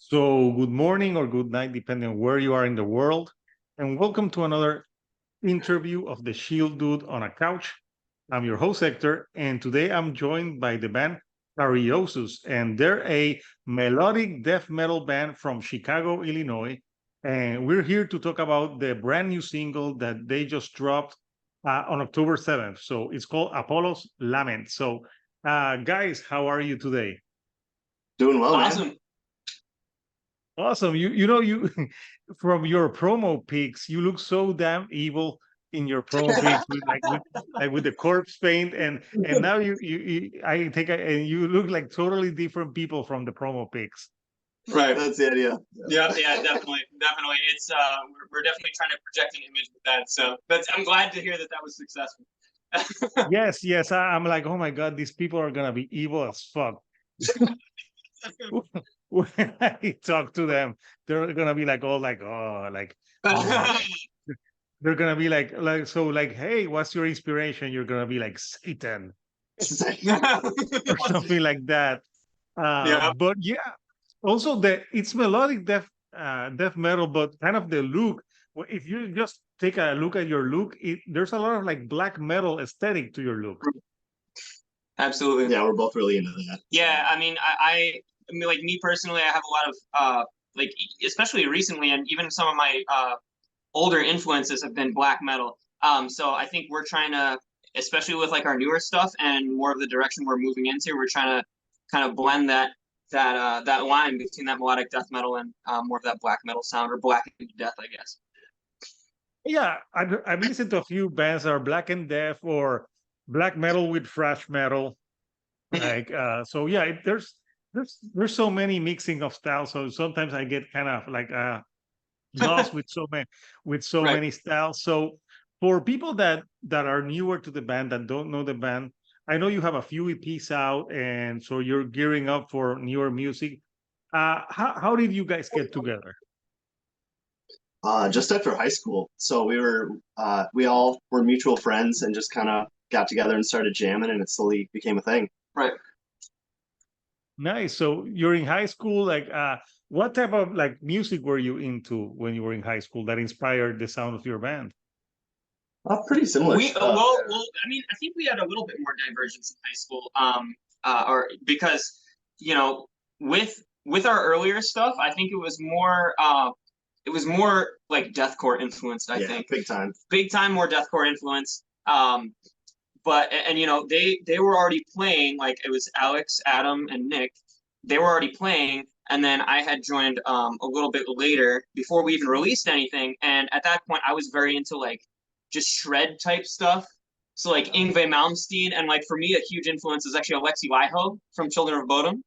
So, good morning or good night, depending on where you are in the world. And welcome to another interview of the Shield Dude on a Couch. I'm your host, Hector, and today I'm joined by the band Cariosus, and they're a melodic death metal band from Chicago, Illinois. And we're here to talk about the brand new single that they just dropped on October 7th. So, it's called Apollo's Lament. So, guys, how are you today? Doing well, Awesome. man. Awesome. You from your promo pics, you look so damn evil in your promo pics with the corpse paint and now and you look like totally different people from the promo pics. Right. That's the idea. Yeah, definitely. It's we're definitely trying to project an image with that. So I'm glad to hear that was successful. Yes. I'm like, oh my God, these people are gonna be evil as fuck. When I talk to them, they're gonna be like, they're gonna be like, hey, what's your inspiration? You're gonna be like Satan or something like that. Yeah. But yeah, also it's melodic death metal, but kind of the look. If you just take a look at your look, there's a lot of like black metal aesthetic to your look. Absolutely. Yeah, we're both really into that. Yeah, I mean, I mean, like me personally, I have a lot of like, especially recently, and even some of my older influences have been black metal. So I think we're trying to, especially with like our newer stuff and more of the direction we're moving into, we're trying to kind of blend that line between that melodic death metal and more of that black metal sound, or black death, I guess. Yeah, I've listened to a few bands that are black and death or black metal with thrash metal. Like so yeah, there's so many mixing of styles. So sometimes I get kind of like lost with so Right. many styles. So for people that are newer to the band, that don't know the band, I know you have a few EPs out, and so you're gearing up for newer music. How did you guys get together? Just after high school, so we all were mutual friends and just kind of got together and started jamming, and it slowly became a thing. Right. Nice. So you're in high school, like what type of like music were you into when you were in high school that inspired the sound of your band? Pretty similar We stuff. well, I mean, I think we had a little bit more divergence in high school, or because with our earlier stuff, I think it was more like deathcore influenced. I think big time more deathcore influence. But they were already playing, like it was Alex, Adam, and Nick. They were already playing, and then I had joined a little bit later before we even released anything. And at that point, I was very into like just shred type stuff. So like Yngwie Malmsteen, and like for me, a huge influence is actually Alexi Laiho from Children of Bodom.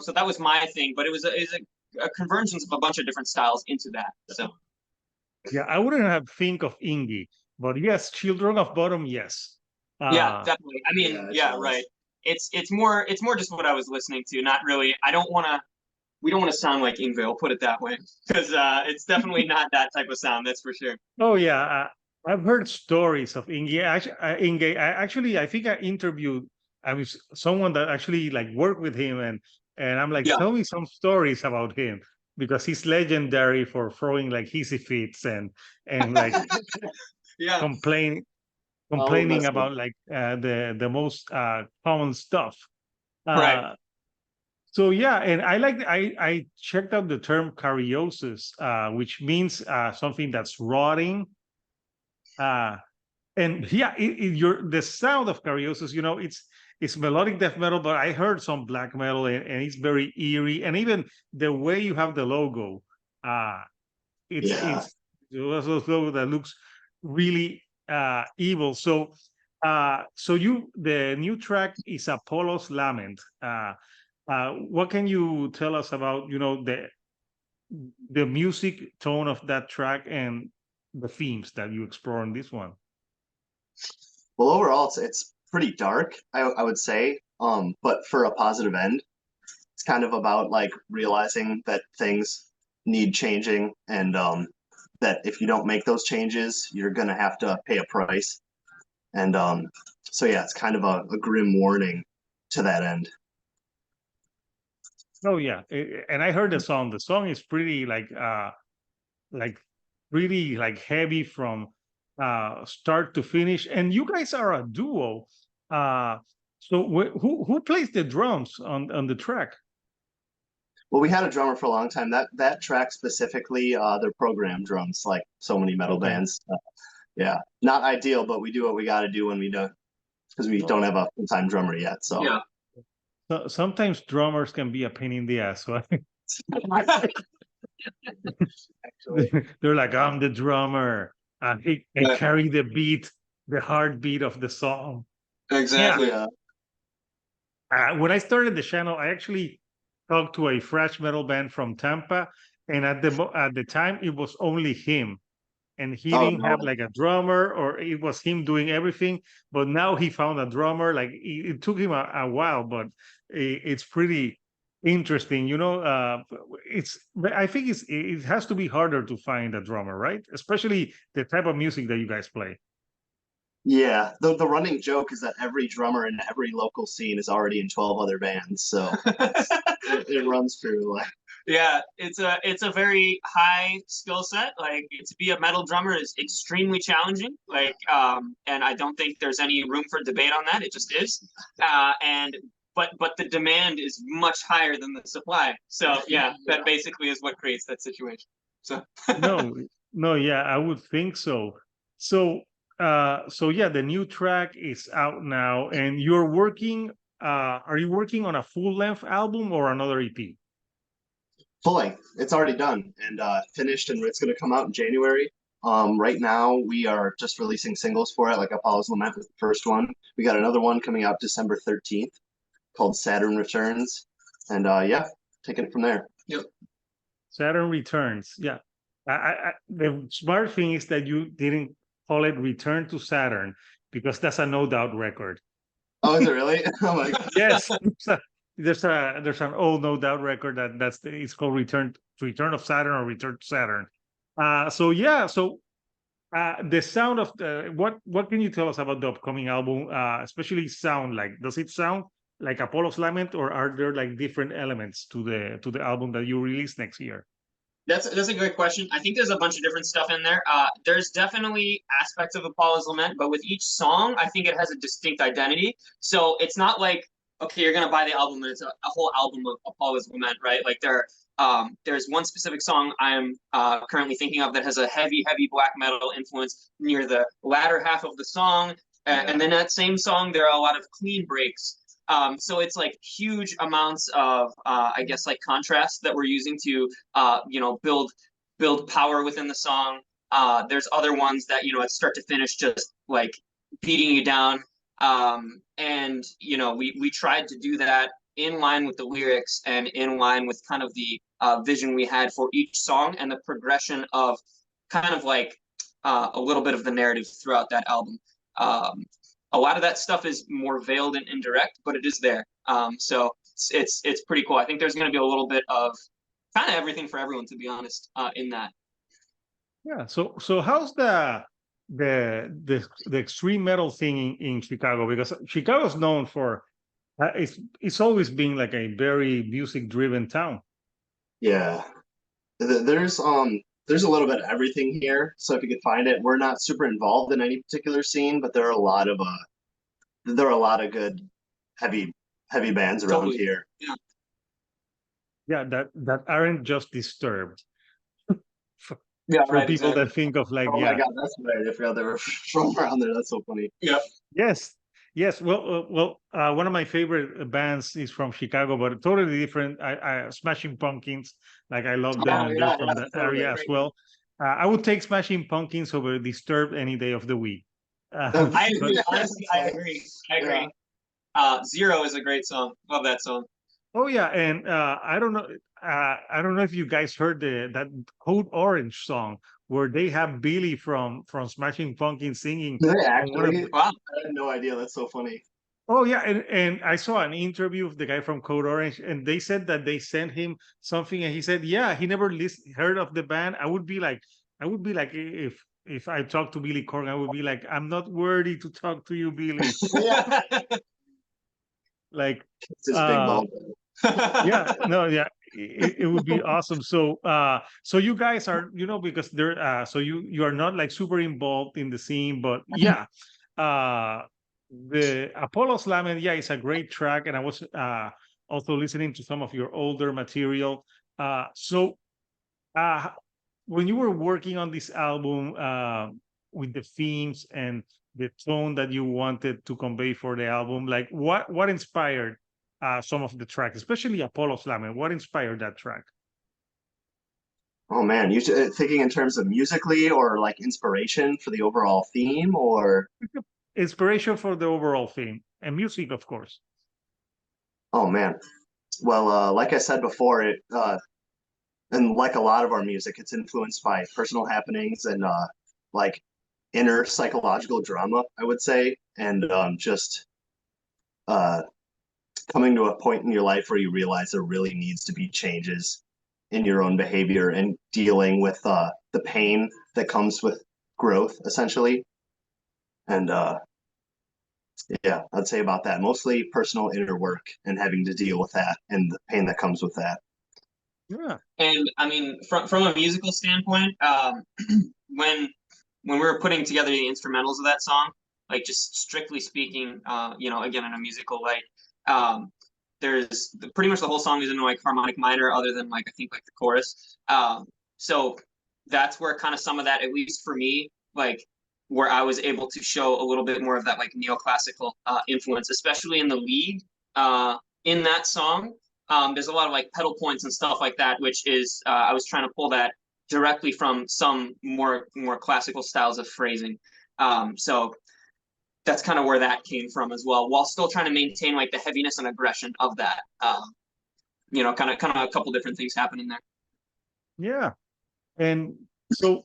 So that was my thing, but it was a convergence of a bunch of different styles into that. So Yeah, I wouldn't have think of Ingy, but yes, Children of Bottom, yes. Yeah, definitely. I mean, yeah, right. It's more just what I was listening to, not really. We don't want to sound like Yngwie, I'll put it that way, because it's definitely not that type of sound, that's for sure. Oh yeah, I've heard stories of Ingy. Actually, I think I interviewed someone that actually like worked with him, and I'm like, Yeah. tell me some stories about him because he's legendary for throwing like hissy fits and like Yeah. complaining about like the most common stuff. Right. So yeah, and I checked out the term cariosis, which means something that's rotting. And yeah, the sound of cariosis, it's melodic death metal, but I heard some black metal, and it's very eerie, and even the way you have the logo, it's logo that looks really evil. So the new track is Apollo's Lament. What can you tell us about the music tone of that track and the themes that you explore in this one? Well, overall, it's pretty dark, I would say. But for a positive end, it's kind of about like realizing that things need changing, and that if you don't make those changes, you're gonna have to pay a price. And so yeah, it's kind of a grim warning to that end. Oh yeah, and I heard the song. The song is pretty like really like heavy from start to finish. And you guys are a duo. So who plays the drums on the track? Well, we had a drummer for a long time. That track specifically, they're programmed drums, like so many metal Okay. bands. Yeah, not ideal, but we do what we got to do when we do, because we don't have a full-time drummer yet. So Yeah. So sometimes drummers can be a pain in the ass. So actually, they're like, I'm the drummer. I Yeah. carry the beat, the heartbeat of the song. Exactly. yeah, When I started the channel, I actually talked to a thrash metal band from Tampa, and at the time it was only him, and he oh didn't no, have like a drummer, or it was him doing everything. But now he found a drummer. Like it took him a while, but it's pretty interesting. You know, I think it has to be harder to find a drummer, right? Especially the type of music that you guys play. yeah. The running joke is that every drummer in every local scene is already in 12 other bands, so it runs through. Like, Yeah, it's a very high skill set. Like to be a metal drummer is extremely challenging. Like and I don't think there's any room for debate on that. It just is. And but the demand is much higher than the supply. So yeah, that basically is what creates that situation. So No, no, yeah, I would think so. So, so yeah, the new track is out now, and you're working. Are you working on a full length album or another EP? full length, it's already done and finished, and it's going to come out in January. Right now we are just releasing singles for it, like Apollo's Lament was the first one. We got another one coming out December 13th called Saturn Returns, and yeah, taking it from there. yep. Saturn Returns. Yeah. The smart thing is that you didn't call it Return to Saturn, because that's a No Doubt record. Oh, is it really? Oh my god. Yes. There's an old No Doubt record it's called Return of Saturn or Return to Saturn. So yeah, so the sound of the what can you tell us about the upcoming album? Especially sound, like, does it sound like Apollo's Lament, or are there like different elements to the album that you release next year? That's a great question. I think there's a bunch of different stuff in there. There's definitely aspects of Apollo's Lament, but with each song, I think it has a distinct identity. So it's not like, okay, you're gonna buy the album and it's a whole album of Apollo's Lament, right? Like there's one specific song I'm currently thinking of that has a heavy black metal influence near the latter half of the song, and then that same song there are a lot of clean breaks. So it's like huge amounts of, I guess, like contrast that we're using to, build power within the song. There's other ones that, at start to finish, just like beating you down. And, we tried to do that in line with the lyrics and in line with kind of the vision we had for each song and the progression of kind of like a little bit of the narrative throughout that album. A lot of that stuff is more veiled and indirect, but it is there. So it's pretty cool. I think there's going to be a little bit of kind of everything for everyone, to be honest, in that. Yeah. So how's the extreme metal thing in Chicago? Because Chicago's known for it's always been like a very music driven town. Yeah, there's a little bit of everything here. So if you could find it, we're not super involved in any particular scene, but there are a lot of good heavy bands around Totally. here. Yeah. Yeah, that aren't just Disturbed. Yeah, For right, people exactly. that think of like, Oh yeah. my god, that's right. I forgot they were from around there. That's so funny. Yep. Yes. Well, one of my favorite bands is from Chicago, but totally different. Smashing Pumpkins, like I love them, Oh and yeah, they're from yeah, that totally. area as well. I would take Smashing Pumpkins over Disturbed any day of the week. I agree. But- Honestly, I agree. Yeah. Zero is a great song. Love that song. Oh yeah, and I don't know. I don't know if you guys heard that Code Orange song where they have Billy from Smashing Pumpkins singing. Do they on one of actually? Wow. I had no idea. That's so funny. Oh yeah, and I saw an interview of the guy from Code Orange, and they said that they sent him something, and he said, yeah, he never heard of the band. I would be like, if I talked to Billy Corgan, I would be like, I'm not worthy to talk to you, Billy. Yeah. Like, It's this big ball. Yeah, no, yeah, it would be awesome. So so you guys are, because they're so you are not like super involved in the scene, but yeah, uh the Apollo's Lament, yeah, it's a great track, and I was also listening to some of your older material. So uh when you were working on this album, with the themes and the tone that you wanted to convey for the album, like what inspired some of the tracks, especially Apollo's Lament? What inspired that track? Oh man, you thinking in terms of musically or like inspiration for the overall theme, or Inspiration for the overall theme and music, of course. oh man. Well, like I said before, and like a lot of our music, it's influenced by personal happenings and like inner psychological drama, I would say, and just uh, coming to a point in your life where you realize there really needs to be changes in your own behavior and dealing with the pain that comes with growth, essentially. And yeah, I'd say about that. Mostly personal inner work and having to deal with that and the pain that comes with that. Yeah. And I mean, from a musical standpoint, when we were putting together the instrumentals of that song, like just strictly speaking, again in a musical way, there's pretty much the whole song is in like harmonic minor, other than like I think like the chorus. So that's where kind of some of that, at least for me, like where I was able to show a little bit more of that like neoclassical influence, especially in the lead in that song. There's a lot of like pedal points and stuff like that, which is I was trying to pull that directly from some more classical styles of phrasing. So that's kind of where that came from as well, while still trying to maintain like the heaviness and aggression of that. Kind of a couple different things happening there. Yeah. And so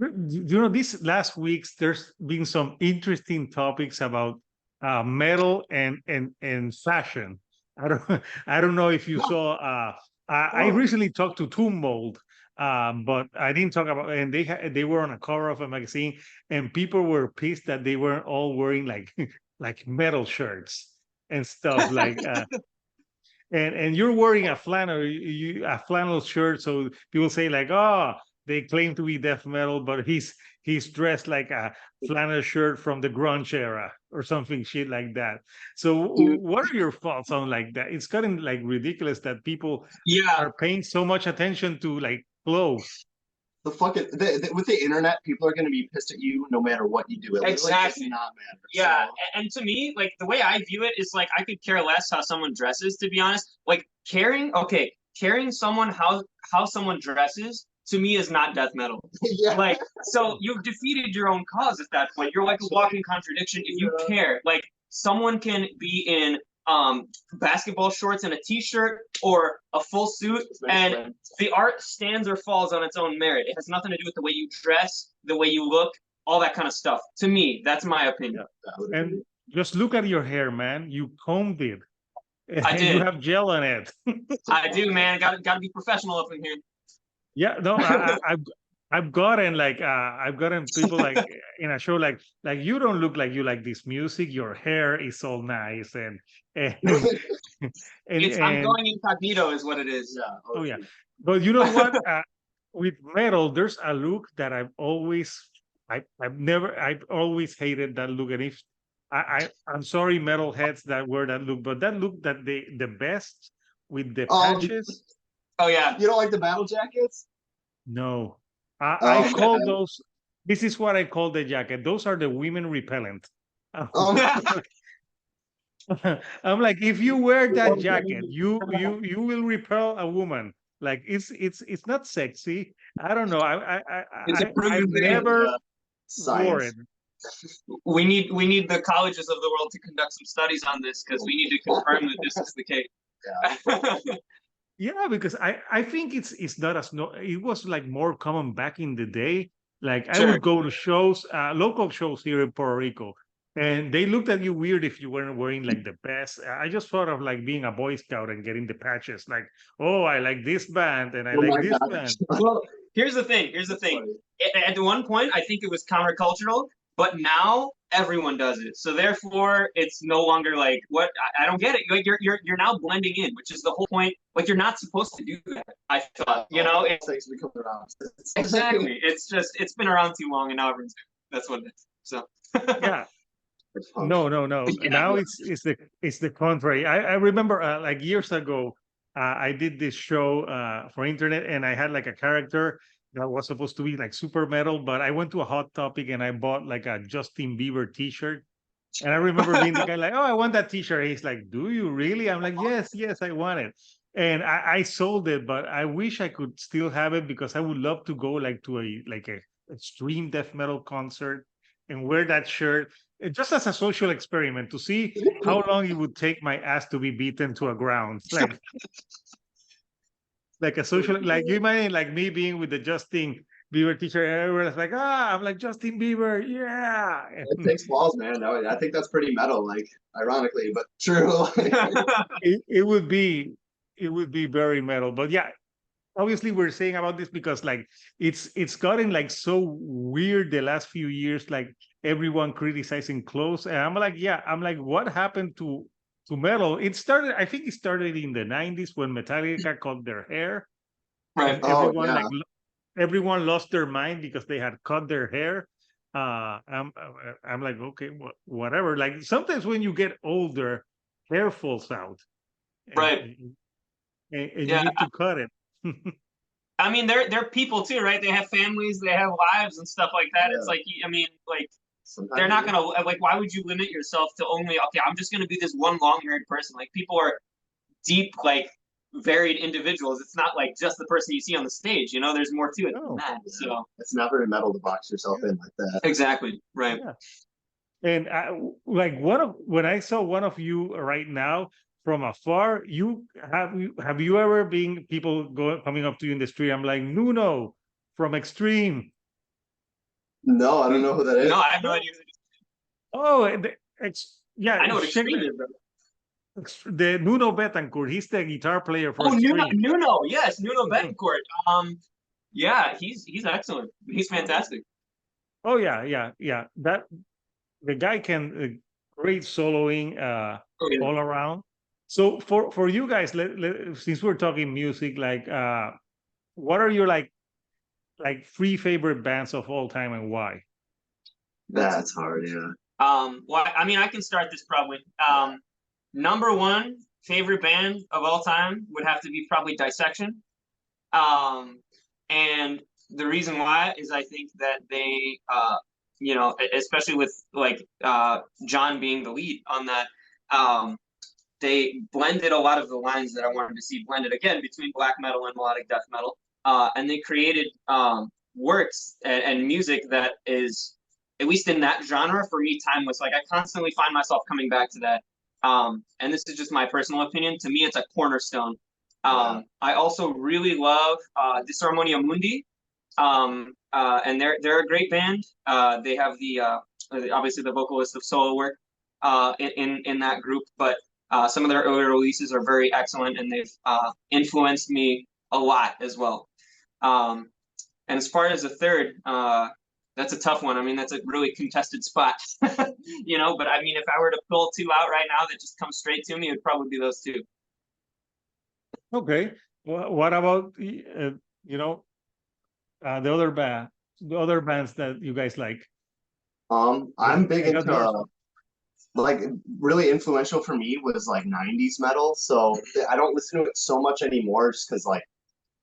these last weeks there's been some interesting topics about metal and fashion. I don't know if you saw. I recently talked to Tomb Mold, but I didn't talk about. And they were on a cover of a magazine, and people were pissed that they weren't all wearing like like metal shirts and stuff like. And you're wearing a flannel shirt, so people say like, oh, they claim to be death metal, but he's dressed like a flannel shirt from the grunge era or something shit like that. So what are your thoughts on like that? It's gotten like ridiculous that people are paying so much attention to like clothes. The fucking with the internet, people are going to be pissed at you no matter what you do. It exactly. Does not matter. Yeah, so. And to me, like the way I view it is like I could care less how someone dresses. To be honest, like caring someone how someone dresses to me is not death metal. Yeah. Like, so you've defeated your own cause at that point. You're like a walking contradiction if you care. Like someone can be in basketball shorts and a t-shirt or a full suit, and the art stands or falls on its own merit. It has nothing to do with the way you dress, the way you look, all that kind of stuff. To me, that's my opinion. Yeah. And just look at your hair, man. You combed it. I did. You have gel on it. I do, man. Got to be professional up in here. Yeah, no, I've gotten people like in a show like you don't look like you like this music. Your hair is all nice and I'm going incognito is what it is. Yeah. Oh yeah, but you know what? With metal, there's a look that I've always hated that look. And if I'm sorry, metalheads that wear that look, but that look that the best with the patches. Oh yeah. You don't like the battle jackets? No. I call those, this is what I call the jacket. Those are the women repellent. I'm like, if you wear that jacket, you will repel a woman. Like it's not sexy. I don't know. I've never wore it. We need the colleges of the world to conduct some studies on this, because we need to confirm that this is the case. Yeah. Yeah, because I think it's not as it was like more common back in the day. Like I would go to shows, local shows here in Puerto Rico, and they looked at you weird if you weren't wearing like the best. I just thought of like being a Boy Scout and getting the patches. Like, oh, I like this band and I like this band. Well, here's the thing. At one point, I think it was countercultural. but now everyone does it. So therefore, it's no longer like what I don't get it. Like you're now blending in, which is the whole point. Like you're not supposed to do that. I thought, Things become around. exactly. It's been around too long, and now everyone's doing it. That's what it is. So Yeah. It's punk. No. Yeah. Now it's the contrary. I remember like years ago, I did this show for internet, and I had like a character that was supposed to be like super metal, but I went to a Hot Topic and I bought like a Justin Bieber T-shirt. And I remember being the guy like, "Oh, I want that T-shirt." He's like, "Do you really?" I'm like, "Yes, I want it." And I sold it, but I wish I could still have it because I would love to go like to a extreme death metal concert and wear that shirt just as a social experiment to see how long it would take my ass to be beaten to a ground. Like a social, like you imagine like me being with the Justin Bieber T-shirt, and everyone's like, I'm like Justin Bieber, yeah. It takes balls, man. No, I think that's pretty metal, like ironically, but true. It would be very metal, but yeah, obviously we're saying about this because like it's gotten like so weird the last few years, like everyone criticizing clothes, and I'm like, what happened to metal? It started, I think it started in the 90s when Metallica cut their hair, right. and Oh everyone yeah. everyone lost their mind because they had cut their hair. I'm like, okay, whatever. Like sometimes when you get older, hair falls out, and, Right. and you Yeah. need to cut it. I mean, they're people too, right? They have families, they have lives and stuff like that. Yeah. It's like, I mean, like Sometimes they're not gonna like. Why would you limit yourself to only? Okay, I'm just gonna be this one long-haired person. Like people are deep, like varied individuals. It's not like just the person you see on the stage. You know, there's more to it than No. that. So it's not very metal to box yourself in like that. exactly, right. Yeah. And like when I saw one of you right now from afar, have you ever been people coming up to you in the street? I'm like, Nuno from Extreme. No, I don't know who that is. No, I have no idea. Oh, yeah, I know what check Extreme is, though. the Nuno Betancourt. He's the guitar player for Oh, Extreme. Nuno, yes, Nuno Mhm. Betancourt. Yeah, he's excellent. He's fantastic. Oh yeah. That the guy can great soloing Oh, yeah. all around. So for you guys, since we're talking music, like what are your like three favorite bands of all time and why? That's hard, yeah. Well, I mean, I can start this probably. Number one favorite band of all time would have to be probably Dissection. And the reason why is I think that they, especially with like John being the lead on that, they blended a lot of the lines that I wanted to see blended again between black metal and melodic death metal. And they created works and music that is, at least in that genre, for me, timeless. Like I constantly find myself coming back to that. And this is just my personal opinion. To me, it's a cornerstone. I also really love Disharmonia Mundi, and they're a great band. They have the obviously the vocalist of solo work in that group, but some of their earlier releases are very excellent, and they've influenced me a lot as well. And as far as the third, that's a tough one. I mean, that's a really contested spot, But I mean, if I were to pull two out right now that just come straight to me, it'd probably be those two. Okay. Well, what about the other bands that you guys like? I'm big into like really influential for me was like 90s metal. So I don't listen to it so much anymore just because like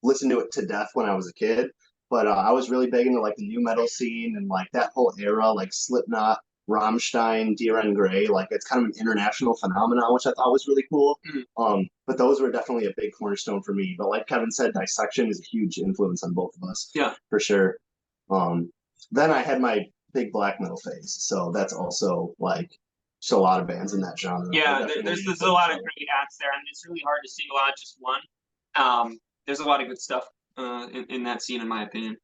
listened to it to death when I was a kid. But I was really big into like the new metal scene and like that whole era, like Slipknot, Rammstein, Dir Grey. Like it's kind of an international phenomenon, which I thought was really cool. But those were definitely a big cornerstone for me. But like Kevin said, Dissection is a huge influence on both of us. Yeah, for sure. Then I had my big black metal phase, so that's also like just a lot of bands in that genre. Yeah, there's a lot of great acts there, and it's really hard to single out just one. There's a lot of good stuff in that scene, in my opinion.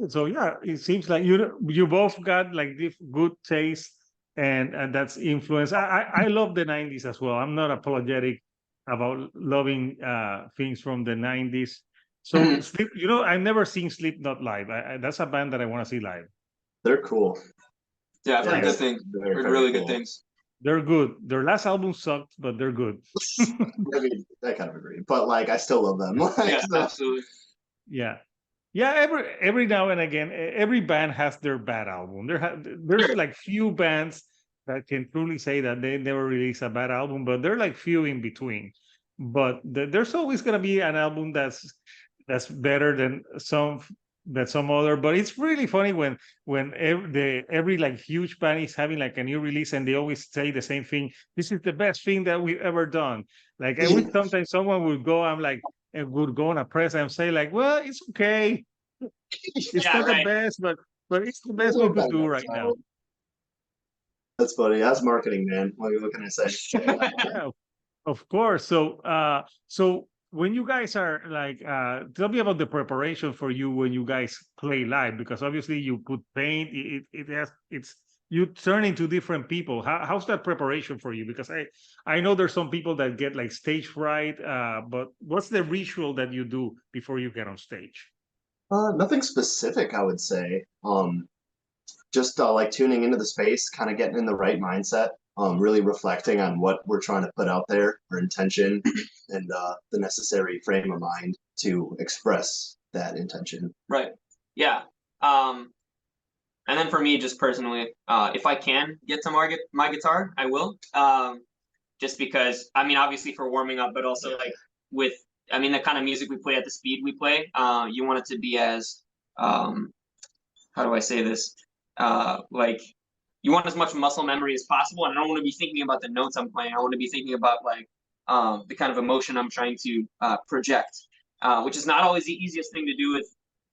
So yeah, it seems like you both got like this good taste, and that's influence. I love the 90s as well. I'm not apologetic about loving things from the 90s. So I've never seen Slipknot live. That's a band that I want to see live. They're cool. Yeah, I've heard Yeah, good things. very, Heard very really good cool. things. They're good. Their last album sucked, but they're good. I mean, I kind of agree, but like I still love them. Like, Yeah, so- absolutely. Yeah. Yeah, every now and again, every band has their bad album. There's Sure. like few bands that can truly say that they never release a bad album, but they're like few in between. But there's always gonna be an album that's better than some other. But it's really funny when every like huge band is having like a new release and they always say the same thing. This is the best thing that we've ever done. Like every sometimes someone would go, I'm like, and would go on a press and say like, well, it's okay. It's Yeah, not the right. best, but it's the best we could do right now. That's funny. That's marketing, man. What can I say? Yeah, of course. So when you guys are like, tell me about the preparation for you when you guys play live, because obviously you put paint. It's you turn into different people. How's that preparation for you? Because I know there's some people that get like stage fright. But what's the ritual that you do before you get on stage? Nothing specific, I would say. Just like tuning into the space, kind of getting in the right mindset, really reflecting on what we're trying to put out there, our intention, and the necessary frame of mind to express that intention. Right. Yeah. And then for me, just personally, if I can get to my guitar, I will. Just because, I mean, obviously for warming up, but also like with, I mean, the kind of music we play at the speed we play, you want it to be as, how do I say this? Like, you want as much muscle memory as possible, and I don't want to be thinking about the notes I'm playing. I want to be thinking about like the kind of emotion I'm trying to project, which is not always the easiest thing to do with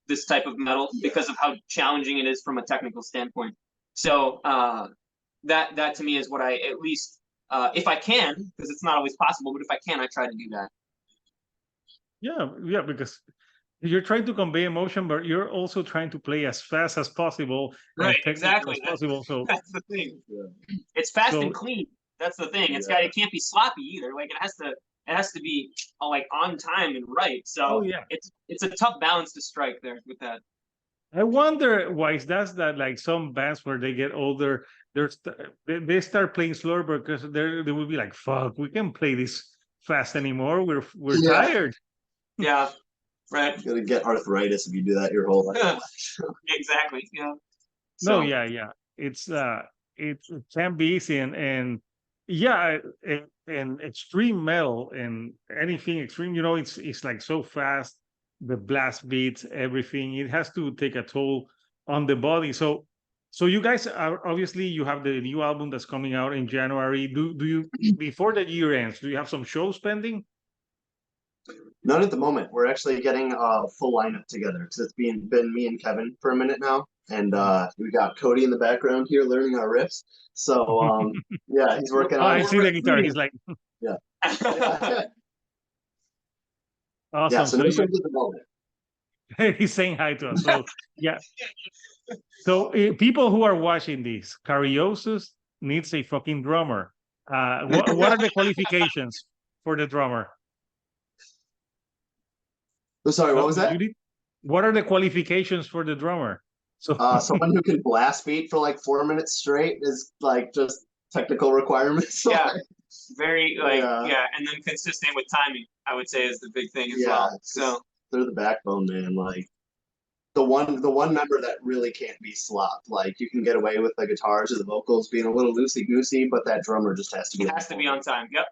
this type of metal because of how challenging it is from a technical standpoint. So that to me is what I at least, if I can, because it's not always possible, but if I can, I try to do that. Yeah, because you're trying to convey emotion, but you're also trying to play as fast as possible, Right, technical exactly. as possible. So That's the thing. Yeah. It's fast so and clean. That's the thing. It can't be sloppy either. Like it has to be like on time and right. So yeah, it's a tough balance to strike there with that. I wonder why is that like some bands where they get older, they start playing slower because they will be like, fuck, we can't play this fast anymore. We're tired. Yeah, right. You're gonna get arthritis if you do that your whole life. Exactly. Yeah. No, So, yeah. It can be easy and yeah, and extreme metal and anything extreme, it's like so fast, the blast beats, everything. It has to take a toll on the body. So you guys are obviously you have the new album that's coming out in January. Do you before the year ends, do you have some shows pending? None at the moment. We're actually getting a full lineup together because it's been me and Kevin for a minute now, and we got Cody in the background here learning our riffs. So yeah, he's working on. I see the guitar. He's like, yeah. awesome. Yeah, so no shows at the moment. He's saying hi to us. So yeah. So people who are watching this, Cariosus needs a fucking drummer. What are the qualifications for the drummer? Oh, sorry, what was that? What are the qualifications for the drummer? So someone who can blast beat for like 4 minutes straight is like just technical requirements. Yeah, very and then consistent with timing, I would say, is the big thing as well. So they're the backbone, man. Like the one member that really can't be slopped. Like you can get away with the guitars or the vocals being a little loosey goosey, but that drummer just has to be. It has to be on time. Yep.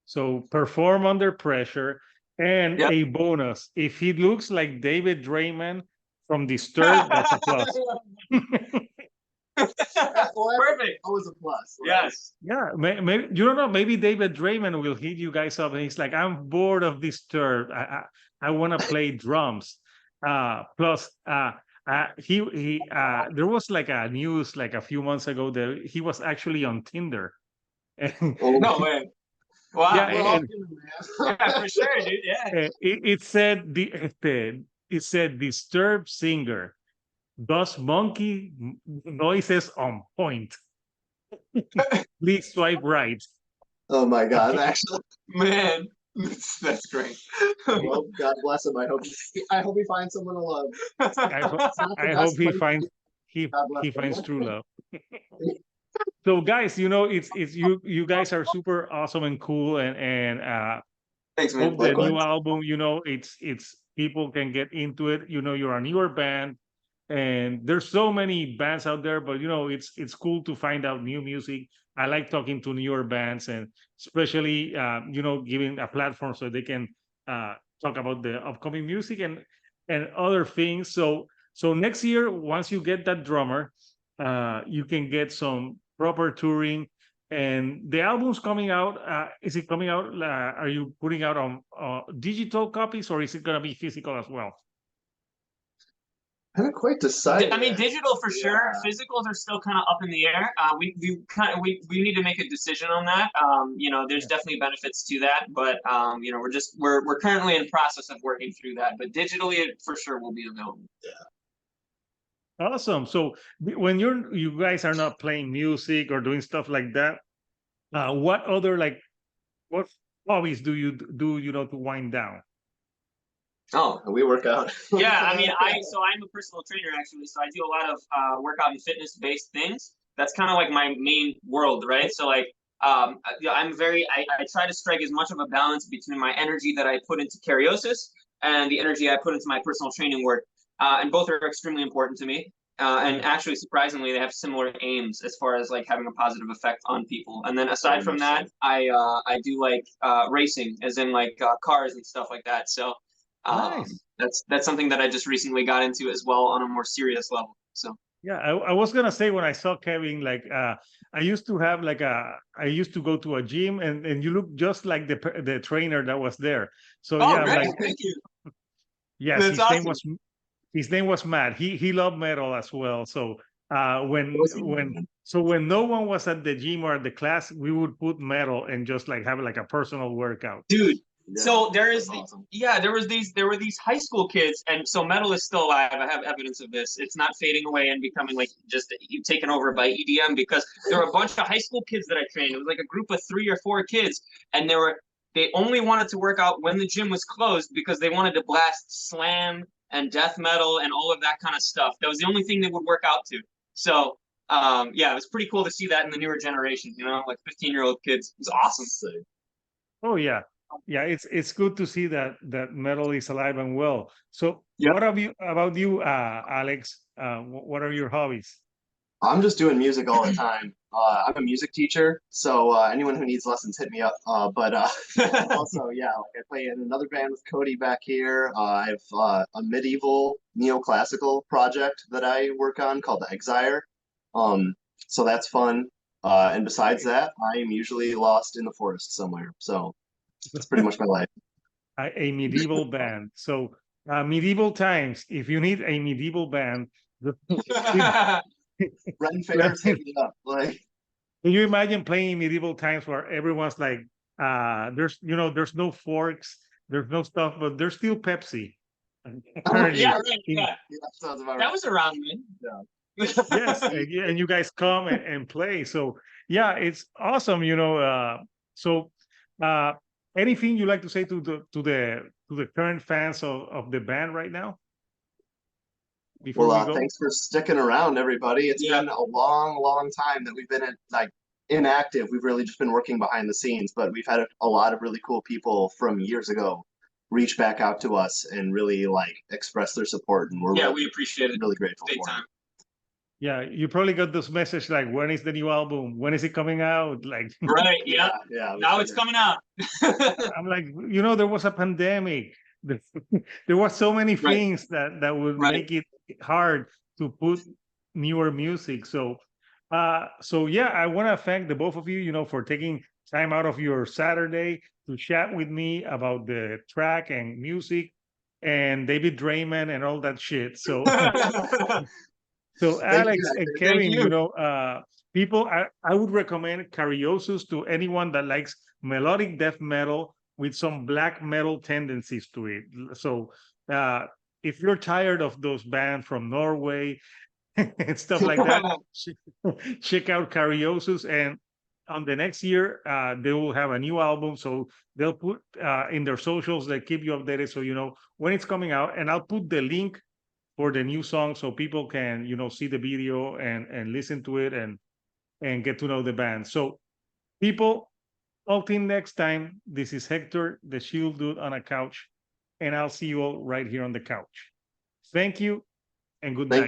So perform under pressure. And a bonus, if he looks like David Draymond from Disturbed, that's a plus. Perfect. Always a plus. Right? Yes. Yeah, maybe you don't know. Maybe David Draymond will hit you guys up, and he's like, "I'm bored of Disturbed. I want to play drums." Plus, he there was like a news like a few months ago that he was actually on Tinder. No way. Wow. Yeah, yeah, for sure, dude. Yeah. It said Disturbed singer does monkey noises on point. Please swipe right. Oh my God! Actually, man, that's great. Well, God bless him. I hope he finds someone to love. I hope he finds God bless he him. finds true love. So guys, it's you guys are super awesome and cool, and Thanks, man. hope the new Likewise. album, it's people can get into it. You're a newer band, and there's so many bands out there, but it's cool to find out new music. I like talking to newer bands, and especially giving a platform so they can talk about the upcoming music and other things. So next year, once you get that drummer, you can get some proper touring. And the album's coming out. Is it coming out? Are you putting out on digital copies, or is it going to be physical as well? I haven't quite decided. I mean, yet. digital for sure. Yeah. Physicals are still kind of up in the air. We need to make a decision on that. There's definitely benefits to that, but we're currently in process of working through that. But digitally, it for sure will be available. Awesome. So when you guys are not playing music or doing stuff like that, what other what hobbies do you do? To wind down? Oh, We work out. yeah. I mean, I'm a personal trainer actually, so I do a lot of workout and fitness based things. That's kind of like my main world, right? So I try to strike as much of a balance between my energy that I put into Cariosus and the energy I put into my personal training work. And both are extremely important to me. And actually, surprisingly, they have similar aims as far as like having a positive effect on people. And then aside from that, I do like racing, as in like cars and stuff like that. So Nice. that's something that I just recently got into as well on a more serious level. So Yeah, I was gonna say, when I saw Kevin, I used to have I used to go to a gym, and you look just like the trainer that was there. So yeah, I'm great, like, thank you. yes, That's awesome. his name was Matt. He loved metal as well. So when Awesome. when no one was at the gym or at the class, we would put metal and just have like a personal workout. Dude. Yeah, So that's awesome. there were these high school kids, and so metal is still alive. I have evidence of this. It's not fading away and becoming like just taken over by EDM, because there were a bunch of high school kids that I trained. It was like a group of 3 or 4 kids, and they only wanted to work out when the gym was closed because they wanted to blast slam and death metal and all of that kind of stuff. That was the only thing they would work out to. So it was pretty cool to see that in the newer generation. Like 15-year-old kids. It was awesome. Oh yeah. Yeah, it's good to see that metal is alive and well. So Yep. what about you, Alex? What are your hobbies? I'm just doing music all the time. I'm a music teacher, so anyone who needs lessons, hit me up. But also, yeah, like I play in another band with Cody back here. I have a medieval neoclassical project that I work on called the Exire. So that's fun. And besides that, I am usually lost in the forest somewhere. So that's pretty much my life. A medieval band. So medieval times. If you need a medieval band, Ren Fairs hit me up. Like, can you imagine playing in medieval times where everyone's like, there's no forks, there's no stuff, but there's still Pepsi. Apparently, Yeah, right, yeah. sounds about That right. was around me. yes, and you guys come and play. So yeah, it's awesome. So uh, anything you like to say to the current fans of the band right now before we go? Thanks for sticking around, everybody. It's been a long, long time that we've been inactive. We've really just been working behind the scenes, but we've had a lot of really cool people from years ago reach back out to us and really express their support, and we appreciate it. Really grateful Big for time. it. Yeah, you probably got those messages like, when is the new album? When is it coming out? Like, right, yeah. Now it's coming out. I'm like, there was a pandemic. There were so many things that would make it hard to put newer music. So yeah, I want to thank the both of you, for taking time out of your Saturday to chat with me about the track and music and David Draymond and all that shit. So so Alex and Kevin, people, I would recommend Cariosus to anyone that likes melodic death metal with some black metal tendencies to it. So if you're tired of those bands from Norway and stuff like that, check out Cariosus. And on the next year, they will have a new album. So they'll put in their socials, they keep you updated so you know when it's coming out. And I'll put the link for the new song so people can, you know, see the video and listen to it and get to know the band. So people, until next time, this is Hector, the Shield Dude on a couch, and I'll see you all right here on the couch. Thank you and good Thank night.